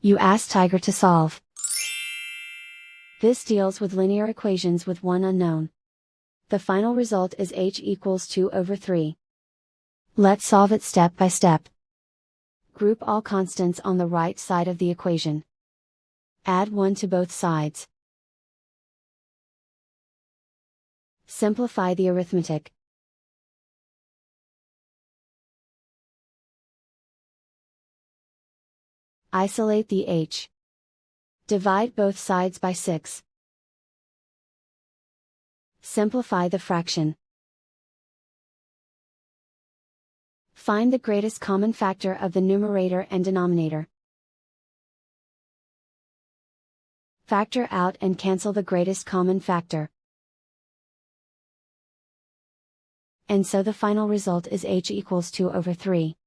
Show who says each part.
Speaker 1: You ask Tiger to solve. This deals with linear equations with one unknown. The final result is h equals 2/3. Let's solve it step by step. Group all constants on the right side of the equation. Add 1 to both sides. Simplify the arithmetic. Isolate the h. Divide both sides by 6. Simplify the fraction. Find the greatest common factor of the numerator and denominator. Factor out and cancel the greatest common factor. And so the final result is h equals 2/3.